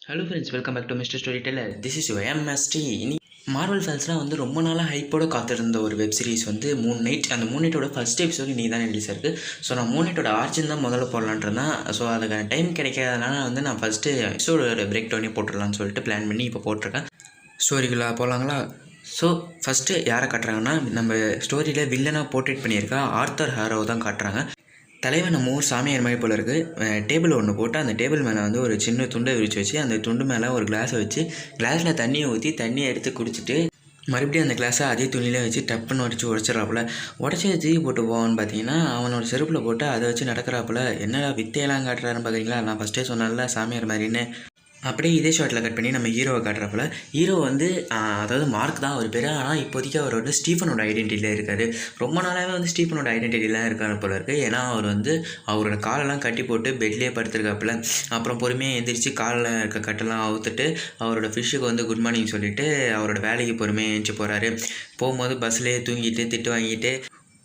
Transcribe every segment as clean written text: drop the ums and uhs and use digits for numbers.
Hello friends, welcome back to mister story teller. This is MST. இனி Marvel ஃபேன்ஸ்லாம் வந்து ரொம்ப நாளாக ஹைப்போட காத்திருந்த ஒரு வெப் சீரிஸ் வந்து மூன் நைட். அந்த மூன் நைட்டோட ஃபஸ்ட் எபிசோடு நீ தான் ரிலீஸ் ஆயிருக்கு. ஸோ நான் மூன் நைட்டோட ஆர்ஜின் தான் முதல்ல போடலான்ட்டுருந்தேன். ஸோ அதுக்கான டைம் கிடைக்காதனால வந்து நான் ஃபஸ்ட்டு எபிசோட பிரேக் டவுனே போட்டுடலான்னு சொல்லிட்டு பிளான் பண்ணி இப்போ போட்டிருக்கேன். ஸ்டோரிக்குள்ளே போகலாங்களா? ஸோ ஃபஸ்ட்டு யாரை காட்டுறாங்கன்னா, நம்ம ஸ்டோரியில் வில்லனாக போர்ட்ரேட் பண்ணியிருக்கா ஆர்த்தர் ஹாரோவை தான் காட்டுறாங்க. தலைவன் நம்ம ஊர் சாமியார் மாதிரி போல இருக்குது. டேபிள் ஒன்று போட்டு அந்த டேபிள் மேலே வந்து ஒரு சின்ன துண்டை விரித்து வச்சு அந்த துண்டு மேலே ஒரு கிளாஸை வச்சு கிளாஸில் தண்ணியை ஊற்றி தண்ணியை எடுத்து குடிச்சிட்டு மறுபடியும் அந்த கிளாஸை அதே துணியில் வச்சு டப்புன்னு உடச்சிட்றாப்புல. உடச்சி தூக்கி போட்டு போவான்னு பார்த்தீங்கன்னா அவனோட செருப்பில் போட்டு அதை வச்சு நடக்கிறாப்புல. என்னடா வித்தையெல்லாம் காட்டுறாருன்னு பார்க்குறீங்களா? நான் ஃபஸ்ட்டே சொன்னால சாமியார் மாதிரின்னு. அப்படியே இதே ஷார்ட்டில் கட் பண்ணி நம்ம ஹீரோவை காட்டுறப்பல ஹீரோ வந்து அதாவது மார்க் தான் அவர் பேர். ஆனால் இப்போதைக்கு அவர் வந்து ஸ்டீஃபனோட ஐடென்டிட்டியில் இருக்கார். ரொம்ப நாளாகவே வந்து ஸ்டீஃபனோட ஐடென்டிட்டிலாம் இருக்காரு போல இருக்குது. ஏன்னா அவர் வந்து அவரோட காலெல்லாம் கட்டி போட்டு பெட்லேயே படுத்துருக்காப்புல. அப்புறம் பொறுமையாக எந்திரிச்சு காலில் இருக்க கட்டெல்லாம் அவுத்துட்டு அவரோட ஃபிஷ்ஷுக்கு வந்து குட் மார்னிங் சொல்லிவிட்டு அவரோட வேலைக்கு பொறுமையாக எழுந்துச்சி போகிறாரு. போகும்போது பஸ்லேயே தூங்கிட்டு திட்டு வாங்கிட்டு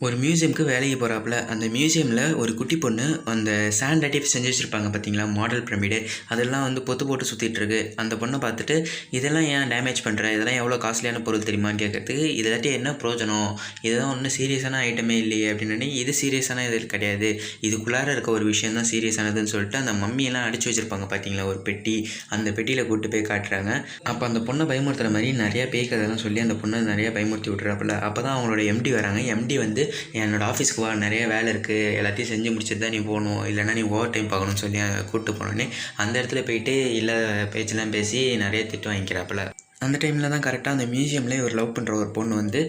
ஒரு மியூசியமுக்கு வேலைக்கு போகிறாப்புல. அந்த மியூசியமில் ஒரு குட்டி பொண்ணு அந்த சாண்ட் ஆர்டிஃபிஷியல் செஞ்சு வச்சுருப்பாங்க பார்த்தீங்களா, மாடல் பிரமிடு, அதெல்லாம் வந்து பொத்து போட்டு சுற்றிட்டுருக்கு. அந்த பொண்ணை பார்த்துட்டு இதெல்லாம் ஏன் டேமேஜ் பண்ணுற, இதெல்லாம் எவ்வளோ காஸ்ட்லியான பொருள் தெரியுமான்னு கேட்குறதுக்கு, இதாட்டி என்ன ப்ரோஜனம், இதெல்லாம் ஒன்றும் சீரியஸான ஐட்டமே இல்லையே அப்படின்னு. இது சீரியஸான இது கிடையாது, இதுக்குள்ளார இருக்க ஒரு விஷயம் தான் சீரியஸானதுன்னு சொல்லிட்டு அந்த மம்மியெல்லாம் அடித்து வச்சுருப்பாங்க பார்த்தீங்களா ஒரு பெட்டி, அந்த பெட்டியில் கூப்பிட்டு போய் காட்டுறாங்க. அப்போ அந்த பொண்ணை பயமுறுத்துகிற மாதிரி நிறையா பேய் கதைலாம் சொல்லி அந்த பொண்ணை நிறையா பயமுறுத்தி விட்றாப்புல. அப்போ தான் அவங்களோட எம்டி வராங்க. எம்டி வந்து என்னோடய ஆஃபீஸ்க்கு வா, நிறைய வேலை இருக்குது, எல்லாத்தையும் செஞ்சு முடிச்சுட்டு தான் நீ போகணும், இல்லைனா நீ ஓவர் டைம் பார்க்கணும்னு சொல்லி கூப்பிட்டு போனோன்னே அந்த இடத்துல போயிட்டு இல்லை பேச்செல்லாம் பேசி நிறைய திட்டு வாங்கிக்கிறாப்புல. அந்த டைமில் தான் கரெக்டாக அந்த மியூசியமில் இவர் லவ் பண்ணுற ஒரு பொண்ணு வந்து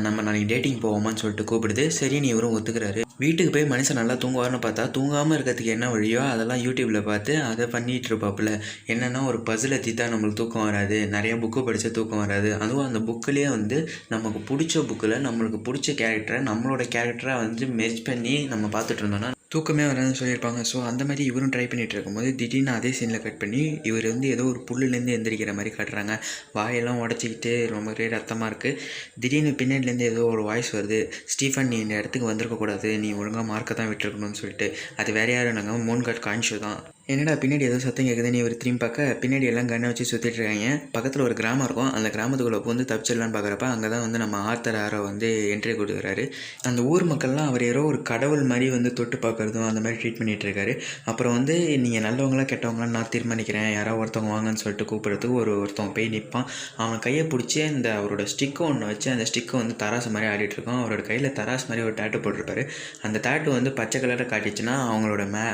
நம்ம நாளைக்கு டேட்டிங் போவோமான்னு சொல்லிட்டு கூப்பிடுது. சரின்னு இவரும் ஒத்துக்கிறாரு. வீட்டுக்கு போய் மனுஷன் நல்லா தூங்குவார்னு பார்த்தா தூங்காமல் இருக்கிறதுக்கு என்ன வழியோ அதெல்லாம் யூடியூப்பில் பார்த்து அதை பண்ணிகிட்டு இருப்பாப்புல. என்னென்னா ஒரு பசிலை தீத்தா நம்மளுக்கு தூக்கம் வராது, நிறையா புக்கு படித்தா தூக்கம் வராது. அதுவும் அந்த புக்கிலேயே வந்து நமக்கு பிடிச்ச புக்கில் நம்மளுக்கு பிடிச்ச கேரக்டரை நம்மளோட கேரக்டராக வந்து மெர்ஜ் பண்ணி நம்ம பார்த்துட்டு இருந்தோம்னா தூக்கமே வராதுன்னு சொல்லியிருப்பாங்க. ஸோ அந்த மாதிரி இவரும் ட்ரை பண்ணிகிட்டு இருக்கும்போது திடீர்னு அதே சீனில் கட் பண்ணி இவர் வந்து ஏதோ ஒரு புல்லுலேருந்து எந்திரிக்கிற மாதிரி காட்டுறாங்க. வாயெல்லாம் உடச்சிக்கிட்டு ரொம்பவே ரத்தமாக இருக்குது. திடீர்னு பின்னாடிலேருந்து ஏதோ ஒரு வாய்ஸ் வருது, ஸ்டீஃபன் நீ இந்த இடத்துக்கு வந்திருக்கக்கூடாது, நீ ஒழுங்காக மார்க்கை தான் விட்டுருக்கணும்னு சொல்லிட்டு. அது வேறு யாரும் நாங்கள் மோன்காட் கான்ஷோ தான். என்னடா பின்னாடி ஏதோ சத்தம் கேட்குதுன்னு இவர் திரும்பி பார்க்க பின்னாடி எல்லாம் கண்ணை வச்சு சுற்றிட்டு இருக்காங்க. பக்கத்தில் ஒரு கிராமம் இருக்கும். அந்த கிராமத்துக்குள்ளே வந்து தப்பிச்சிடலான்னு பார்க்குறப்ப அங்கே தான் வந்து நம்ம ஆர்த்தர் ஹாரோ வந்து என்ட்ரி கொடுக்குறாரு. அந்த ஊர் மக்கள்லாம் அவர் யாரோ ஒரு கடவுள் மாதிரி வந்து தொட்டு பார்க்குறதும் அந்த மாதிரி ட்ரீட் பண்ணிகிட்டு இருக்காரு. அப்புறம் வந்து நீங்கள் நல்லவங்களா கெட்டவங்களாம் நான் தீர்மானிக்கிறேன், யாராவது ஒருத்தவங்க வாங்கன்னு சொல்லிட்டு கூப்பிட்றதுக்கு ஒருத்தவங்க போய் நிற்பான். அவன் கையை பிடிச்சி அந்த அவரோட ஸ்டிக்கை ஒன்று வச்சு அந்த ஸ்டிக்கை வந்து தராசு மாதிரி ஆடிட்டுருக்கோம். அவரோட கையில் தராசு மாதிரி ஒரு டேட்டு போட்டிருப்பாரு. அந்த டேட்டு வந்து பச்சை கலரில் காட்டிச்சுன்னா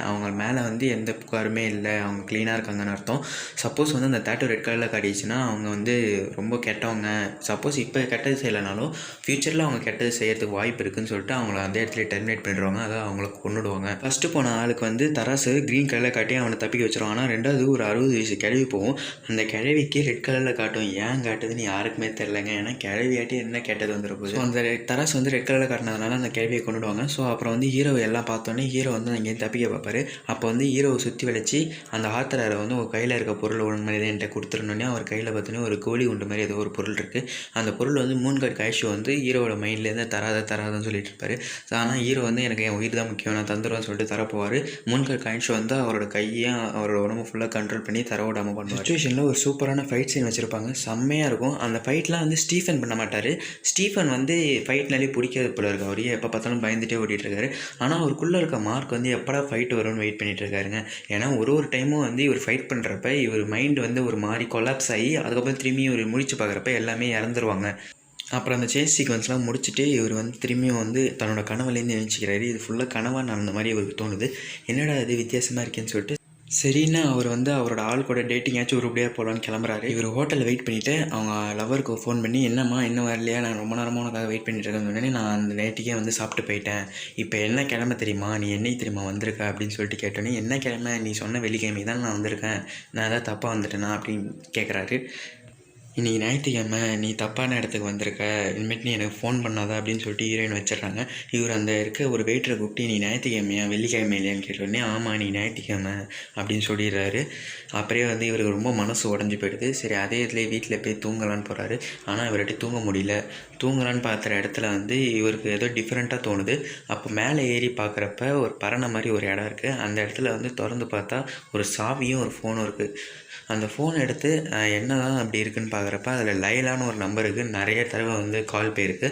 அவங்க மேலே வந்து எந்த புகாருமே இல்லை, அவங்க க்ளீனாக இருக்காங்கன்னு அர்த்தம். சப்போஸ் வந்து அந்த டேட்டு ரெட் கலரில் காட்டிச்சுன்னா அவங்க வந்து ரொம்ப கெட்டவங்க. சப்போஸ் இப்போ கெட்டது செய்யலைனாலும் ஃப்யூச்சரில் அவங்க கெட்டது செய்யறதுக்கு வாய்ப்பு இருக்குதுன்னு சொல்லிட்டு அவங்கள அந்த இடத்துல டெர்மினேட் பண்ணிடுவாங்க. அதை அவங்கள கொண்டுடுவாங்க. ஃபஸ்ட்டு போன ஆளுக்கு வந்து தராசு க்ரீன் கலரில் காட்டி அவனை தப்பிக்க வச்சிருவாங்க. ஆனால் ரெண்டாவது ஒரு 60 வயசு கிழவி போகும். அந்த கிழவிக்கு ரெட் கலரில் காட்டும். ஏன் காட்டுதுன்னு யாருக்குமே தெரிலங்க. ஏன்னா கிழவியாட்டி என்ன கெட்டது வந்துருப்போது. ஸோ அந்த தராசு வந்து ரெட் கலரில் காட்டினதுனால அந்த கிழவியை கொண்டுடுவாங்க. ஸோ அப்புறம் வந்து ஹீரோ எல்லாம் பார்த்தோன்னே ஹீரோ வந்து அங்கேயும் தப்பிக்க பார்ப்பாரு. அப்போ வந்து ஹீரோவை சுற்றி வளைச்சி அந்த ஆர்த்தர் ஹாரோ வந்து உங்கள் கையில் இருக்க பொருள் ஒன்று மாதிரி தான் என்கிட்ட கொடுத்துருந்தோன்னே அவர் கையில் பார்த்தோன்னே ஒரு கோழி உண்டு மாதிரி ஏதோ ஒரு பொருள் இருக்குது. அந்த பொருள் வந்து மோன்காட் கான்ஷோ வந்து ஹீரோவோட மைண்ட்லேருந்து தராதான்னு சொல்லிட்டு இருப்பார். ஆனால் ஹீரோ வந்து எனக்கு என் உயிர் தான் முக்கியம், நான் தந்துடுவேன்னு சொல்லிட்டு தரப்போவார். மோன்காட் கான்ஷோ வந்து அவரோட கையையும் அவரோட உடம்பு ஃபுல்லாக கண்ட்ரோல் பண்ணி தர விடாமல் பண்ணுவார். சுச்சுவேஷனில் ஒரு சூப்பரான ஃபைட் சீன் வச்சுருப்பாங்க, செம்மையாக இருக்கும். அந்த ஃபைட்லாம் வந்து ஸ்டீஃபன் பண்ண மாட்டார். ஸ்டீஃபன் வந்து ஃபைட்னாலே பிடிக்காது போல இருக்கு. அவரையே எப்போ பார்த்தாலும் பயந்துகிட்டே ஓடிட்டு இருக்காரு. ஆனால் அவருக்குள்ளே இருக்க மார்க் வந்து எப்படா ஃபைட் வரும்னு வெயிட் பண்ணிட்டு இருக்காருங்க. ஏன்னா ஒரு டைமும் வந்து இவர் ஃபைட் பண்ணுறப்ப இவர் மைண்ட் வந்து ஒரு மாதிரி கொலாப்ஸ் ஆகி அதுக்கப்புறம் திரும்பி இவர் முடிச்சு பார்க்குறப்ப எல்லாமே இறந்துருவாங்க. அப்புறம் அந்த சேஸ் சீக்வன்ஸ்லாம் முடிச்சுட்டு இவர் வந்து திரும்பியும் வந்து தன்னோட கனவுலேருந்து நினச்சிக்கிறாரு. இது ஃபுல்லாக கனவாக நடந்த மாதிரி இவருக்கு தோணுது. என்னடா இது வித்தியாசமாக இருக்கேன்னு சொல்லிட்டு சரின்னு அவர் வந்து அவரோட ஆள் கூட டேட்டிங்காச்சும் உருப்படியாக போகலான்னு கிளம்புறாரு. இவர் ஹோட்டலில் வெயிட் பண்ணிவிட்டு அவங்க லவருக்கு ஃபோன் பண்ணி என்னம்மா இன்னும் வரலையா, நான் ரொம்ப நேரமாக உனக்காக வெயிட் பண்ணிட்டு இருக்கேன்னு சொன்னேன். நான் அந்த நைட்டுக்கே வந்து சாப்பிட்டு போயிட்டேன், இப்போ என்ன கிழமை தெரியுமா, நீ என்னைக்கு தெரியுமா வந்திருக்க அப்படின்னு சொல்லிட்டு கேட்டோன்னே என்ன கிழமை, நீ சொன்ன வெள்ளிக்கிழமை தான் நான் வந்திருக்கேன், நான் ஏதாவது தப்பாக வந்துட்டேனா அப்படின்னு கேட்குறாரு. இன்றைக்கி ஞாயிற்றுக்கிழமை, நீ தப்பான இடத்துக்கு வந்திருக்க, இனிமேட்டு நீ எனக்கு ஃபோன் பண்ணாத அப்படின்னு சொல்லிட்டு ஹீரோயின் வச்சிடுறாங்க. இவர் அந்த இருக்க ஒரு வெயிட்டரை கூப்பிட்டு நீ ஞாயிற்றுக்கிழமையா வெள்ளிக்கிழமை இல்லையான்னு கேட்டோடனே ஆமாம் நீ ஞாயிற்றுக்கிழமை அப்படின்னு சொல்லிடுறாரு. அப்படியே வந்து இவருக்கு ரொம்ப மனசு உடஞ்சி போயிடுது. சரி அதே இதில் வீட்டில் போய் தூங்கலான்னு போகிறாரு. ஆனால் இவர்கிட்ட தூங்க முடியல. தூங்குறான்னு பார்க்குற இடத்துல வந்து இவருக்கு ஏதோ டிஃப்ரெண்ட்டாக தோணுது. அப்போ மேலே ஏறி பார்க்குறப்ப ஒரு பரணை மாதிரி ஒரு இடம் இருக்குது. அந்த இடத்துல வந்து திறந்து பார்த்தா ஒரு சாவியும் ஒரு ஃபோனும் இருக்குது. அந்த ஃபோன் எடுத்து என்ன தான் அப்படி இருக்குதுன்னு பார்க்குறப்ப அதில் லைலான்னு ஒரு நம்பருக்கு நிறைய தடவை வந்து கால் போயிருக்கு.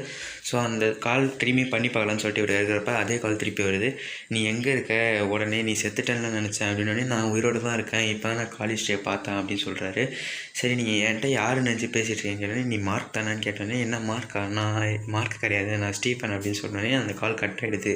ஸோ அந்த கால் திரும்பி பண்ணி பார்க்கலான்னு சொல்லிட்டு இவர் இருக்கிறப்ப அதே கால் திருப்பி வருது. நீ எங்கே இருக்க, உடனே நீ செத்துட்டேன்னு நினச்சேன் அப்படின்னோடனே, நான் உயிரோடு தான் இருக்கேன், இப்போ தான் நான் காலேஜ் டே பார்த்தேன் அப்படின்னு சொல்கிறாரு. சரி நீங்கள் என்கிட்ட யார் நினச்சி பேசிகிட்டு இருக்கீங்கன்னு, நீ மார்க் தானேன்னு கேட்டோன்னே, என்ன மார்க்கா, நான் மார்க் கிடையாது, நான் ஸ்டீஃபன் அப்படின்னு சொன்னோடனே அந்த கால் கட் ஆகிடுது.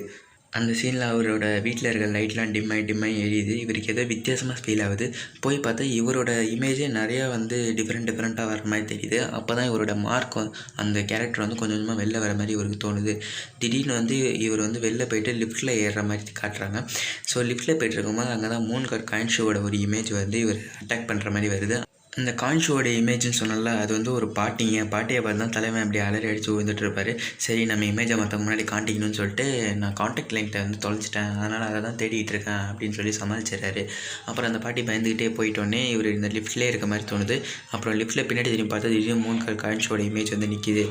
அந்த சீனில் அவரோட வீட்டில் இருக்கிற லைட்லாம் டிம்மாகி எரியுது. இவருக்கு ஏதோ வித்தியாசமாக ஃபீல் ஆகுது. போய் பார்த்தா இவரோட இமேஜே நிறையா வந்து டிஃப்ரெண்ட்டாக வர மாதிரி தெரியுது. அப்போ தான் இவரோட மார்க் அந்த கேரக்டர் வந்து கொஞ்சம் கொஞ்சமாக வெளில வர மாதிரி இவருக்கு தோணுது. திடீர்னு வந்து இவர் வந்து வெளில போயிட்டு லிஃப்ட்டில் ஏறுற மாதிரி காட்டுறாங்க. ஸோ லிஃப்ட்டில் போய்ட்டு இருக்கும்போது அங்கே தான் மூன் கட் காயின் ஷோவோட ஒரு இமேஜ் வந்து இவர் அட்டாக் பண்ணுற மாதிரி வருது. அந்த காயின் ஷோவோட இமேஜ்னு சொன்னால அது வந்து ஒரு பாட்டியை பார்த்து தான் தலைவன் அப்படி அலறி அடித்து விழுந்துட்டு இருப்பார். சரி நம்ம இமேஜை மற்றவங்க முன்னாடி காட்டிக்கணும்னு சொல்லிட்டு நான் காண்டாக்ட் லைன்ட்டை வந்து தொலைச்சிட்டேன், அதனால் அதை தான் தேடிகிட்டு இருக்கேன் அப்படின்னு சொல்லி சமாளிச்சிடறாரு. அப்புறம் அந்த பாட்டி பயந்துக்கிட்டே போயிட்டோன்னே இவர் இந்த லிஃப்ட்லேயே இருக்க மாதிரி தோணுது. அப்புறம் லிஃப்ட்டில் பின்னாடி திரும்பி பார்த்தா திடீர்னு மூன் காயின் ஷோட இமேஜ் வந்து நிற்கிது.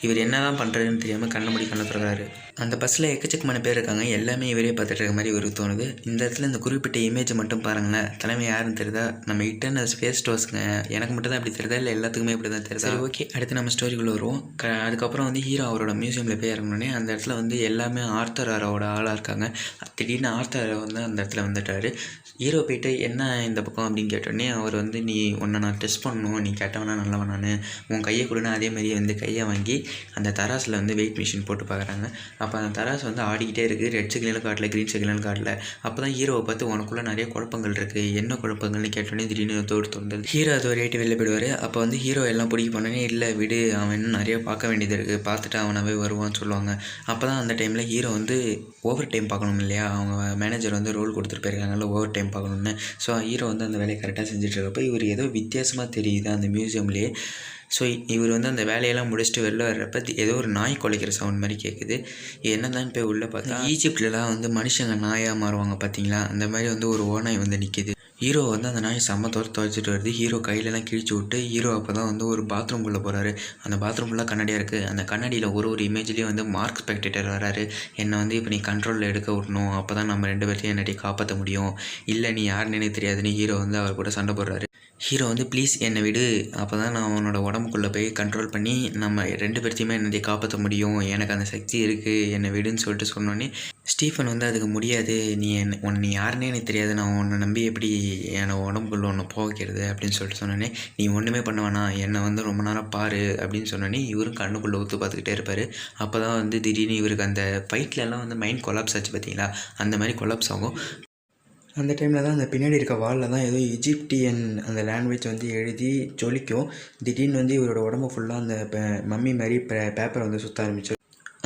இவர் என்ன தான் பண்ணுறதுன்னு தெரியாமல் கண்ணை மூடி கண்ணை திறக்கிறாரு. அந்த பஸ்ஸில் எக்கச்சக்கமான பேர் இருக்காங்க. எல்லாமே இவரே பார்த்துட்டு இருக்க மாதிரி இவருக்கு தோணுது. இந்த இடத்துல இந்த குறிப்பிட்ட இமேஜை மட்டும் பாருங்களேன். தலைமை யாருன்னு தெரியுதா? நம்ம இட்டர்னல் ஸ்பேஸ் டோஸ்ங்க. எனக்கு மட்டும் தான் அப்படி தெரியுதா இல்லை எல்லாத்துக்குமே இப்படி தான் தெரியுதா? சரி ஓகே, அடுத்து நம்ம ஸ்டோரிக்குள்ளே வருவோம். அதுக்கப்புறம் வந்து ஹீரோ அவரோட மியூசியமில் போய் இறங்கினோடனே அந்த இடத்துல வந்து எல்லாமே ஆர்த்தர் ஆரோட ஆளாக இருக்காங்க. திடீர்னு ஆர்த்தர் வந்து அந்த இடத்துல வந்துட்டார். ஹீரோ போய்ட்டு என்ன இந்த பக்கம் அப்படின்னு கேட்டோடனே அவர் வந்து நீ உன்னை நான் டெஸ்ட் பண்ணணும், நீ கேட்டவனா நல்லவன், நான் உன் கையை கொடுனா அதேமாதிரி வந்து கையை வாங்கி அந்த தராசில் வந்து வெயிட் மிஷின் போட்டு பார்க்குறாங்க. அப்போ அந்த தராசு வந்து ஆடிக்கிட்டே இருக்குது. ரெட் சிக்னலும் காட்டல, க்ரீன் சிக்னலும் காட்டல. அப்போ தான் ஹீரோவை பார்த்து உனக்குள்ளே நிறைய குழப்பங்கள் இருக்குது, என்ன குழப்பங்கள்னு கேட்டோடனே திடீர்னு தோணுது. ஹீரோ அது ஒரு ரேட்டு வெளில போயிடுவார். அப்போ வந்து ஹீரோ எல்லாம் பிடிக்க போனோடனே இல்லை விடு, அவன் இன்னும் நிறைய பார்க்க வேண்டியது இருக்குது, பார்த்துட்டு அவனாவே வருவான்னு சொல்லுவாங்க. அப்போ தான் அந்த டைமில் ஹீரோ வந்து ஓவர் டைம் பார்க்கணும் இல்லையா, அவங்க மேனேஜர் வந்து ரோல் கொடுத்துட்டு போயிருக்காங்கல்ல ஓவர் டைம் பார்க்கணுன்னு. ஸோ ஹீரோ வந்து அந்த வேலையை கரெக்டாக செஞ்சுட்ருக்கப்போ இவர் ஏதோ வித்தியாசமாக தெரியுது அந்த மியூசியம்லேயே. ஸோ இவர் வந்து அந்த வேலையெல்லாம் முடிச்சுட்டு வெளில வர்றப்ப ஏதோ ஒரு நாய் குலைக்கிற சவுண்ட் மாதிரி கேட்குது. என்னதான் போய் உள்ளே பார்த்தா ஈஜிப்ட்லலாம் வந்து மனுஷங்க நாயாக மாறுவாங்க பார்த்தீங்களா, அந்த மாதிரி வந்து ஒரு ஓநாய் வந்து நிற்கிது. ஹீரோ வந்து அந்த நாய் செம்ம துவைச்சிட்டு வருது. ஹீரோ கையிலலாம் கிழிச்சு விட்டு ஹீரோ அப்போ தான் வந்து ஒரு பாத்ரூம்குள்ளே போகிறாரு. அந்த பாத்ரூம் ஃபுல்லாக கண்ணாடியாக இருக்குது. அந்த கண்ணாடியில் ஒரு இமேஜ்லேயும் வந்து மார்க் ஸ்பெக்டேட்டர் வராரு. என்னை வந்து இப்போ நீ கண்ட்ரோலில் எடுக்க விடணும், அப்போ தான் நம்ம 2 பேர்த்தையும் என்னடி காப்பாற்ற முடியும், இல்லை நீ யாருன்னு எனக்கு தெரியாதுன்னு ஹீரோ வந்து அவர் கூட சண்டை போடுறாரு. ஹீரோ வந்து ப்ளீஸ் என்னை விடு, அப்போ தான் நான் அவனோட உடம்புக்குள்ளே போய் கண்ட்ரோல் பண்ணி நம்ம 2 பேர்த்தையுமே என்னை காப்பாற்ற முடியும், எனக்கு அந்த சக்தி இருக்குது, என்னை விடுன்னு சொல்லிட்டு சொன்னோன்னே ஸ்டீஃபன் வந்து அதுக்கு முடியாது, நீ யாருன்னே எனக்கு தெரியாது, நான் உன்னை நம்பி எப்படி என்னோட உடம்புக்குள்ளே ஒன்று போகிறது அப்படின்னு சொல்லிட்டு சொன்னோன்னே நீ ஒன்றுமே பண்ண வேணாம், என்னை வந்து ரொம்ப நேரம் பாரு அப்படின்னு சொன்னோன்னே இவரும் கண்ணுக்குள்ளே ஊற்று பார்த்துக்கிட்டே இருப்பார். அப்போ தான் வந்து திடீர்னு இவருக்கு அந்த ஃபைட்லலாம் வந்து மைண்ட் கொலாப்ஸ் ஆச்சு பார்த்தீங்களா, அந்த மாதிரி கொலாப்ஸ் ஆகும். அந்த டைமில் தான் அந்த பின்னாடி இருக்க வாலில் தான் ஏதோ எஜிப்டியன் அந்த லாங்குவேஜ் வந்து எழுதி ஜொலிக்கும். திடீர்னு வந்து இவரோட உடம்பு ஃபுல்லாக அந்த மம்மி மாதிரி பேப்பரை வந்து சுற்ற ஆரம்பிச்சிடும்.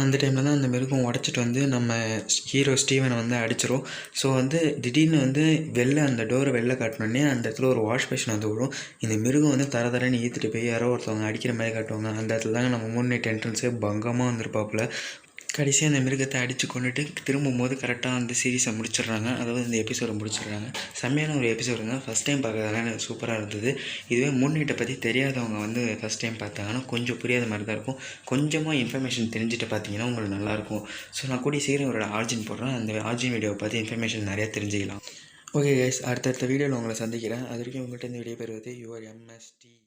அந்த டைமில் தான் அந்த மிருகம் உடச்சிட்டு வந்து நம்ம ஹீரோ ஸ்டீவனை வந்து அடிச்சிடும். ஸோ வந்து திடீர்னு வந்து அந்த டோரை வெளில காட்டினோடனே அந்த இடத்துல ஒரு வாஷ் பேஷன் வந்து விடும். இந்த மிருகம் வந்து தரன்னு ஈத்துட்டு போய் யாரோ ஒருத்தவங்க அடிக்கிற மாதிரி காட்டுவாங்க. அந்த இடத்துல தாங்க நம்ம மூன் நைட் என்ட்ரன்ஸே பங்கமாக வந்திருப்பாப்புல. கடைசியாக அந்த மிருகத்தை அடித்து கொண்டுட்டு திரும்பும்போது கரெக்டாக அந்த சீரீஸை முடிச்சிடுறாங்க, அதாவது இந்த எபிசோடை முடிச்சிடுறாங்க. செம்மையான ஒரு எபிசோடுங்க. ஃபஸ்ட் டைம் பார்க்கறதுனால சூப்பராக இருந்தது. இதுவே மூன் நைட்டை பற்றி தெரியாதவங்க வந்து ஃபஸ்ட் டைம் பார்த்தாங்கன்னா கொஞ்சம் புரியாத மாதிரி தான் இருக்கும். கொஞ்சமாக இன்ஃபர்மேஷன் தெரிஞ்சுட்டு பார்த்தீங்கன்னா உங்களுக்கு நல்லாயிருக்கும். ஸோ நான் கூடிய சீக்கிரம் ஒரு ஆர்ஜின் போடுறேன், அந்த ஆர்ஜின் வீடியோவை பார்த்து இன்ஃபர்மேஷன் நிறையா தெரிஞ்சுக்கலாம். ஓகே கைஸ், அடுத்தடுத்த வீடியோவில் உங்களை சந்திக்கிறேன். அது வரைக்கும் உங்கள்கிட்ட இந்த விடைபெறுவது யுவர் MST.